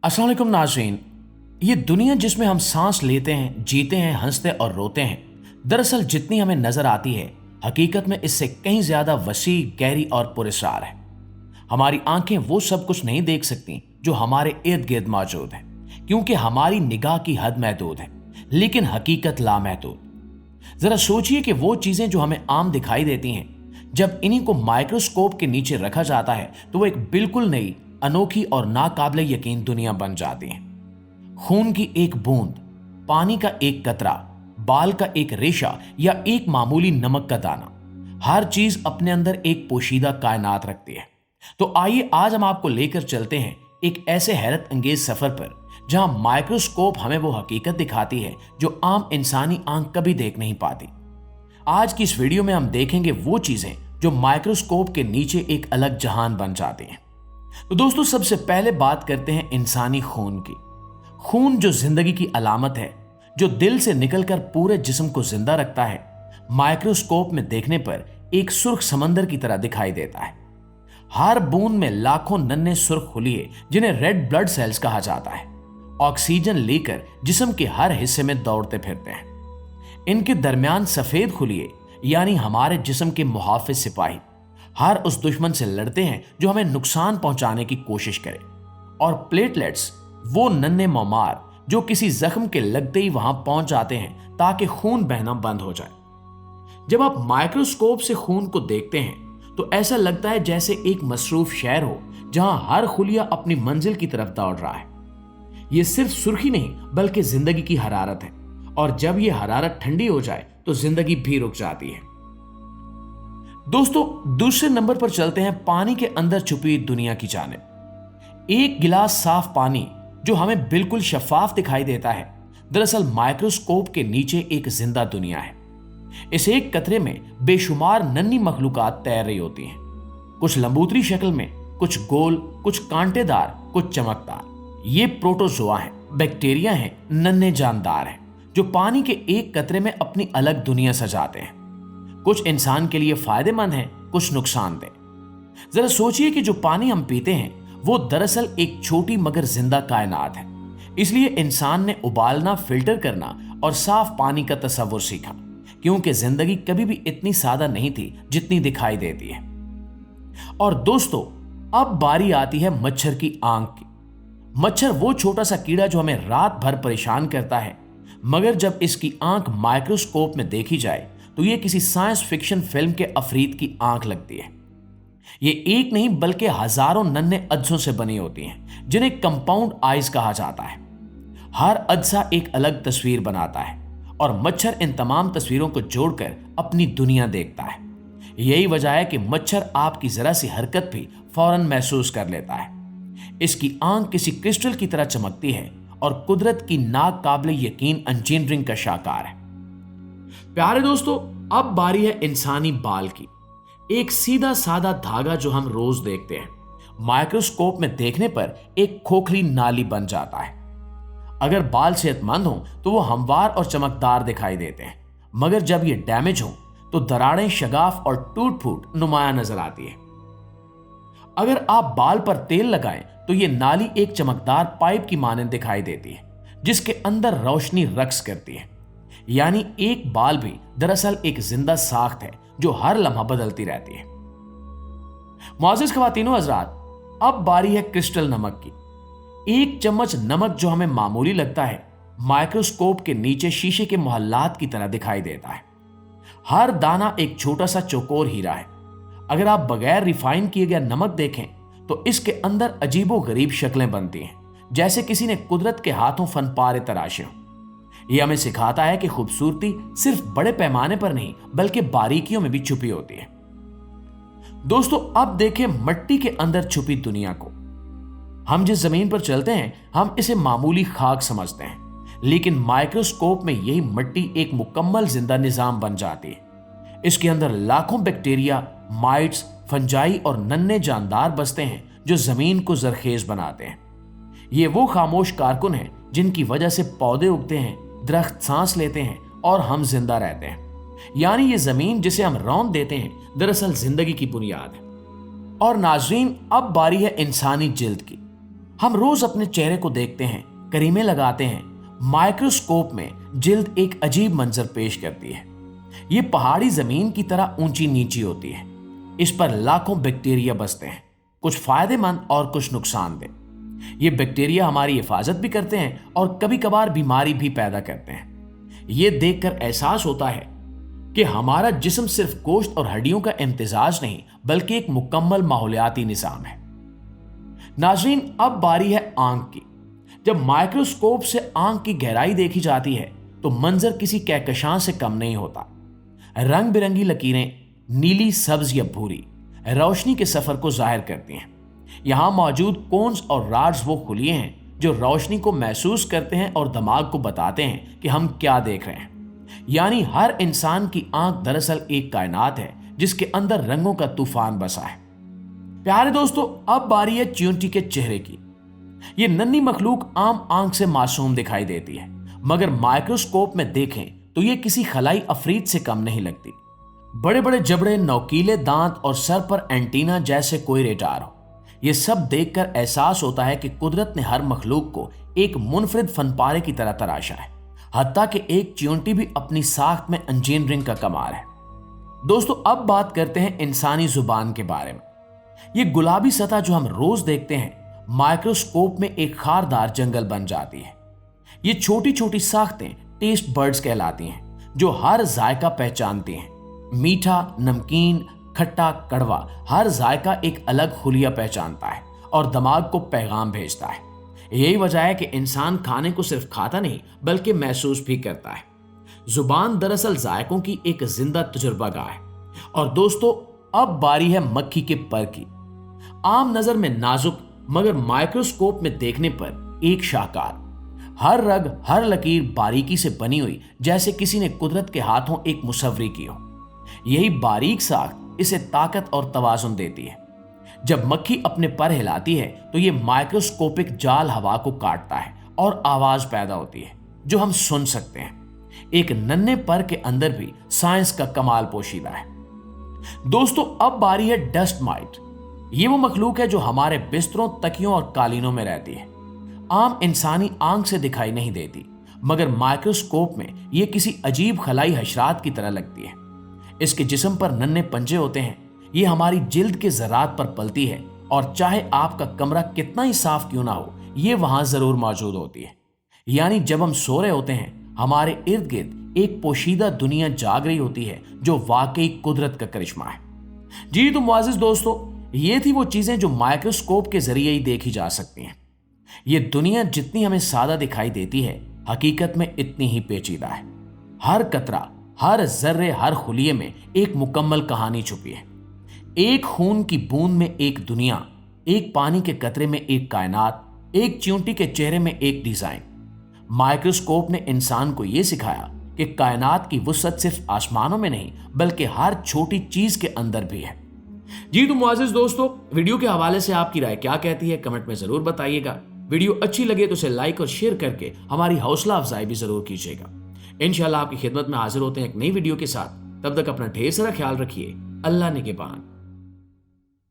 अस्सलाम वालेकुम नाज़रीन। ये दुनिया जिसमें हम सांस लेते हैं, जीते हैं, हंसते और रोते हैं, दरअसल जितनी हमें नजर आती है, हकीकत में इससे कहीं ज्यादा वसी, गहरी और पुरस्कार है। हमारी आंखें वो सब कुछ नहीं देख सकती जो हमारे इर्द गिर्द मौजूद है, क्योंकि हमारी निगाह की हद महदूद है, लेकिन हकीकत लामहदूद। जरा सोचिए कि वो चीजें जो हमें आम दिखाई देती हैं, जब इन्हीं को माइक्रोस्कोप के नीचे रखा जाता है तो वो एक बिल्कुल नई, अनोखी और नाकाबिले यकीन दुनिया बन जाती है। खून की एक बूंद, पानी का एक कतरा, बाल का एक रेशा या एक मामूली नमक का दाना, हर चीज अपने अंदर एक पोशीदा कायनात रखती है। तो आइए आज हम आपको लेकर चलते हैं एक ऐसे हैरत अंगेज सफर पर जहां माइक्रोस्कोप हमें वो हकीकत दिखाती है जो आम इंसानी आंख कभी देख नहीं पाती। आज की इस वीडियो में हम देखेंगे वो चीजें जो माइक्रोस्कोप के नीचे एक अलग जहान बन जाती हैं। तो दोस्तों, सबसे पहले बात करते हैं इंसानी खून की। खून जो जिंदगी की अलामत है, जो दिल से निकलकर पूरे जिस्म को जिंदा रखता है, माइक्रोस्कोप में देखने पर एक सुर्ख समंदर की तरह दिखाई देता है। हर बूंद में लाखों नन्हे सुर्ख खुलिए जिन्हें रेड ब्लड सेल्स कहा जाता है, ऑक्सीजन लेकर जिस्म के हर हिस्से में दौड़ते फिरते हैं। इनके दरमियान सफेद खुलिए यानी हमारे जिस्म के मुहाफिज सिपाही हर उस दुश्मन से लड़ते हैं जो हमें नुकसान पहुंचाने की कोशिश करे, और प्लेटलेट्स वो नन्हे मौमार जो किसी जख्म के लगते ही वहां पहुंच जाते हैं ताकि खून बहना बंद हो जाए। जब आप माइक्रोस्कोप से खून को देखते हैं तो ऐसा लगता है जैसे एक मसरूफ शहर हो जहां हर खुलिया अपनी मंजिल की तरफ दौड़ रहा है। यह सिर्फ सुर्खी नहीं बल्कि जिंदगी की हरारत है, और जब यह हरारत ठंडी हो जाए तो जिंदगी भी रुक जाती है। दोस्तों, दूसरे नंबर पर चलते हैं पानी के अंदर छुपी दुनिया की जानिब। एक गिलास साफ पानी जो हमें बिल्कुल शफाफ दिखाई देता है, दरअसल माइक्रोस्कोप के नीचे एक जिंदा दुनिया है। इस एक कतरे में बेशुमार नन्ही मखलूकात तैर रही होती हैं, कुछ लंबूतरी शक्ल में, कुछ गोल, कुछ कांटेदार, कुछ चमकदार। ये प्रोटोजोआ हैं, बैक्टीरिया हैं, नन्हे जानदार हैं जो पानी के एक कतरे में अपनी अलग दुनिया सजाते हैं। कुछ इंसान के लिए फायदेमंद हैं, कुछ नुकसानदेह। जरा सोचिए कि जो पानी हम पीते हैं वो दरअसल एक छोटी मगर जिंदा कायनात है। इसलिए इंसान ने उबालना, फिल्टर करना और साफ पानी का तस्वुर सीखा, क्योंकि जिंदगी कभी भी इतनी सादा नहीं थी जितनी दिखाई देती है। और दोस्तों, अब बारी आती है मच्छर की आंख की। मच्छर वो छोटा सा कीड़ा जो हमें रात भर परेशान करता है, मगर जब इसकी आंख माइक्रोस्कोप में देखी जाए तो ये किसी साइंस फिक्शन फिल्म के अफरीद की आंख लगती है। ये एक नहीं बल्कि हजारों नन्हे अज्जों से बनी होती हैं, जिन्हें कंपाउंड आइज कहा जाता है। हर अज्जा एक अलग तस्वीर बनाता है और मच्छर इन तमाम तस्वीरों को जोड़कर अपनी दुनिया देखता है। यही वजह है कि मच्छर आपकी जरा सी हरकत भी फौरन महसूस कर लेता है। इसकी आंख किसी क्रिस्टल की तरह चमकती है और कुदरत की नाकाबिले यकीन इंजीनियरिंग का शाहकार है। प्यारे दोस्तों, अब बारी है इंसानी बाल की। एक सीधा साधा धागा जो हम रोज देखते हैं, माइक्रोस्कोप में देखने पर एक खोखली नाली बन जाता है। अगर बाल सेहतमंद हो तो वो हमवार और चमकदार दिखाई देते हैं, मगर जब ये डैमेज हो तो दरारें, शगाफ और टूट फूट नुमायां नजर आती है। अगर आप बाल पर तेल लगाएं तो ये नाली एक चमकदार पाइप की मानंद दिखाई देती है, जिसके अंदर रोशनी रक्स करती है। यानी एक बाल भी दरअसल एक जिंदा साख्त है जो हर लम्हा बदलती रहती है। मुआज़िज़ ख़वातीनो हज़रात, अब बारी है क्रिस्टल नमक की। एक चम्मच नमक जो हमें मामूली लगता है, माइक्रोस्कोप के नीचे शीशे के मोहल्लात की तरह दिखाई देता है। हर दाना एक छोटा सा चौकोर हीरा है। अगर आप बगैर रिफाइन किए गया नमक देखें तो इसके अंदर अजीबो गरीब शक्लें बनती हैं, जैसे किसी ने कुदरत के हाथों फन पारे तराशे हों। यह हमें सिखाता है कि खूबसूरती सिर्फ बड़े पैमाने पर नहीं बल्कि बारीकियों में भी छुपी होती है। दोस्तों, अब देखें मट्टी के अंदर छुपी दुनिया को। हम जिस जमीन पर चलते हैं हम इसे मामूली खाक समझते हैं, लेकिन माइक्रोस्कोप में यही मट्टी एक मुकम्मल जिंदा निजाम बन जाती है। इसके अंदर लाखों बैक्टीरिया, माइट्स, फंजाई और नन्हे जानदार बसते हैं जो जमीन को जरखेज बनाते हैं। ये वो खामोश कारकुन हैं जिनकी वजह से पौधे उगते हैं, दरख्त सांस लेते हैं और हम जिंदा रहते हैं। यानी ये जमीन जिसे हम रौंद देते हैं, दरअसल जिंदगी की बुनियाद है। और नाज़रीन, अब बारी है इंसानी जिल्द की। हम रोज अपने चेहरे को देखते हैं, करीमे लगाते हैं। माइक्रोस्कोप में जिल्द एक अजीब मंजर पेश करती है। ये पहाड़ी जमीन की तरह ऊंची नीची होती है। इस पर लाखों बैक्टीरिया बसते हैं, कुछ फायदेमंद और कुछ नुकसानदेह। ये बैक्टीरिया हमारी हिफाजत भी करते हैं और कभी कभार बीमारी भी पैदा करते हैं। ये देखकर एहसास होता है कि हमारा जिस्म सिर्फ गोश्त और हड्डियों का इम्तिजाज नहीं, बल्कि एक मुकम्मल माहौलियाती निजाम है। नाज़रीन, अब बारी है आंख की। जब माइक्रोस्कोप से आंख की गहराई देखी जाती है तो मंजर किसी कहकशां से कम नहीं होता। रंग बिरंगी लकीरें, नीली, सब्ज या भूरी, रोशनी के सफर को जाहिर करती हैं। यहां मौजूद कोन्स और राड्स वो खुलिए हैं जो रोशनी को महसूस करते हैं और दिमाग को बताते हैं कि हम क्या देख रहे हैं। यानी हर इंसान की आंख दरअसल एक कायनात है जिसके अंदर रंगों का तूफान बसा है। प्यारे दोस्तों, अब बारी है चींटी के चेहरे की। ये नन्ही मखलूक आम आंख से मासूम दिखाई देती है, मगर माइक्रोस्कोप में देखें तो ये किसी खलाई अफरीद से कम नहीं लगती। बड़े बड़े जबड़े, नोकीले दांत और सर पर एंटीना जैसे कोई रेडार हो। ये सब देखकर एहसास होता है कि कुदरत ने हर मखलूक को एक मुनफरिद फनपारे की तरह तराशा है। हत्ता कि एक चींटी भी अपनी साख्त में इंजीनियरिंग का कमाल है। दोस्तों, अब बात करते हैं इंसानी जुबान के बारे में। ये गुलाबी सतह जो हम रोज देखते हैं, माइक्रोस्कोप में एक खारदार जंगल बन जाती है। ये छोटी छोटी साख्तें टेस्ट बर्ड्स कहलाती हैं, जो हर जायका पहचानती हैं। मीठा, नमकीन, खट्टा, कड़वा, हर जायका एक अलग हुलिया पहचानता है और दिमाग को पैगाम भेजता है। यही वजह है कि इंसान खाने को सिर्फ खाता नहीं, बल्कि महसूस भी करता है। जुबान दरअसल जायकों की एक जिंदा तजुर्बागाह है। और दोस्तों, अब बारी है मक्खी के पर की। आम नजर में नाजुक, मगर माइक्रोस्कोप में देखने पर एक शाहकार। हर रग, हर लकीर बारीकी से बनी हुई, जैसे किसी ने कुदरत के हाथों एक मुसव्वरी की हो। यही बारीक साख्त इसे ताकत और तवाजुन देती है। जब मक्खी अपने पर हिलाती है तो ये माइक्रोस्कोपिक जाल हवा को काटता है और आवाज पैदा होती है जो हम सुन सकते हैं। एक नन्हे पर के अंदर भी साइंस का कमाल पोशीदा है। दोस्तों, अब बारी है डस्ट माइट। ये वो मखलूक है जो हमारे बिस्तरों, तकियों और कालीनों में रहती है। आम इंसानी आंख से दिखाई नहीं देती, मगर माइक्रोस्कोप में ये किसी अजीब खलाई हशरात की तरह लगती है। इसके जिस्म पर नन्हे पंजे होते हैं। ये हमारी जिल्द के ज़रात पर पलती है और चाहे आपका कमरा कितना ही साफ क्यों ना हो, ये वहां जरूर मौजूद होती है। यानी जब हम सो रहे होते हैं, हमारे इर्द गिर्द एक पोशीदा दुनिया जाग रही होती है जो वाकई कुदरत का करिश्मा है। जी तो मुआजिज दोस्तों, ये थी वो चीजें जो माइक्रोस्कोप के जरिए ही देखी जा सकती हैं। ये दुनिया जितनी हमें सादा दिखाई देती है, हकीकत में इतनी ही पेचीदा है। हर कतरा, हर जर्रे, हर खुलिये में एक मुकम्मल कहानी छुपी है। एक खून की बूंद में एक दुनिया, एक पानी के कतरे में एक कायनात, एक चींटी के चेहरे में एक डिजाइन। माइक्रोस्कोप ने इंसान को यह सिखाया कि कायनात की वुसअत सिर्फ आसमानों में नहीं, बल्कि हर छोटी चीज के अंदर भी है। जी तो मुआजिज दोस्तों, वीडियो के हवाले से आपकी राय क्या कहती है, कमेंट में जरूर बताइएगा। वीडियो अच्छी लगे तो उसे लाइक और शेयर करके हमारी हौसला अफजाई भी जरूर कीजिएगा। इंशाल्लाह आपकी खिदमत में हाजिर होते हैं एक नई वीडियो के साथ। तब तक अपना ढेर सारा ख्याल रखिए। अल्लाह निगहबान।